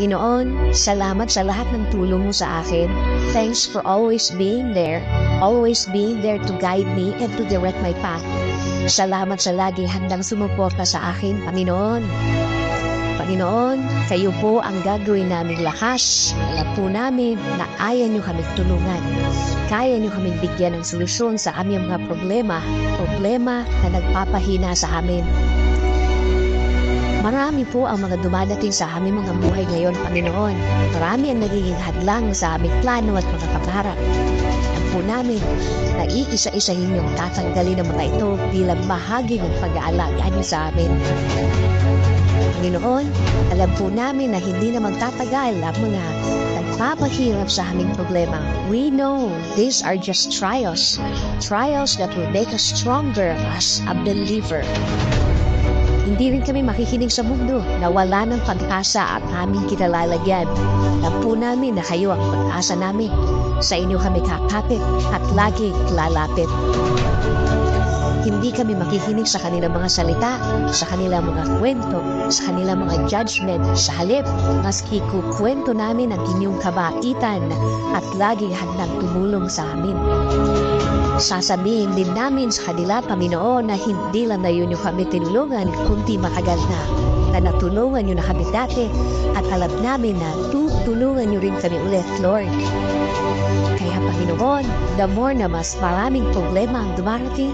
Panginoon, salamat sa lahat ng tulong mo sa akin. Thanks for always being there to guide me and to direct my path. Salamat sa lagi handang sumuporta sa akin, Panginoon. Panginoon, kayo po ang gagawin naming lakas. Alam po namin na kaya niyo kaming tulungan. Kaya niyo kaming bigyan ng solusyon sa aming mga problema na nagpapahina sa amin. Marami po ang mga dumadating sa aming mga buhay ngayon, Panginoon. Marami ang nagiging hadlang sa aming plano at mga pangarap. Alam po namin na iisa-isahin niyong tatanggalin ang mga ito bilang bahagi ng pag-aalaga niyo sa amin. Panginoon, alam po namin na hindi na magtatagal ang mga nagpapahirap sa aming problema. We know these are just trials that will make us stronger as a believer. Hindi rin kami makikinig sa mundo na wala ng pag-asa at aming kinalalagyan. Alam po namin na kayo ang pag-asa namin. Sa inyo kami kakapit at lagi lalapit. Hindi kami makikinig sa kanilang mga salita, sa kanilang mga kwento, sa kanilang mga judgment. Sa halip, maski kukwento namin ang inyong kabaitan at lagi handang tumulong sa amin. Sasabihin din namin sa kanila, Panginoon, na hindi lang na yun yung kami tinulungan, kundi matagal na natulungan nyo na kami dati at alam namin na tutulungan nyo rin kami ulit, Lord. Kaya Panginoon, the more na mas maraming problema ang dumarating,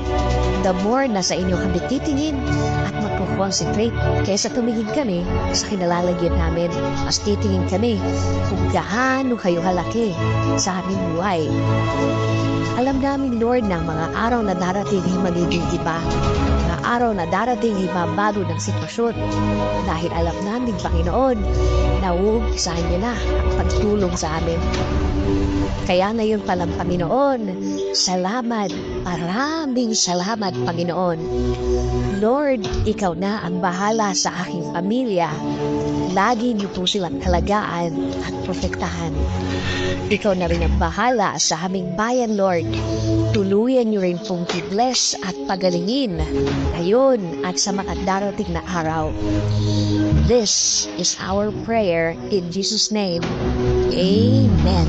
the more na sa inyo kami titingin at magko-concentrate kaysa tumingin kami sa kinalalagyan namin. Mas titingin kami kung gaano kayo halaki sa aming buhay. Alam namin, Lord, na mga araw na darating ay magiging iba. Mga araw na darating ay mabago ng sitwasyon. Dahil alam namin, Panginoon, na uumpisahan niyo na ang pagtulong sa amin. Kaya na yun palang, Panginoon, salamat, maraming salamat, Panginoon. Lord, ikaw na ang bahala sa aking pamilya. Lagi niyo po silang talagaan at protektahan. Ikaw na rin ang bahala sa aming bayan, Lord. Tuluyan niyo rin pong i-bless at pagalingin ngayon at sa mga darating na araw. This is our prayer in Jesus' name. Amen.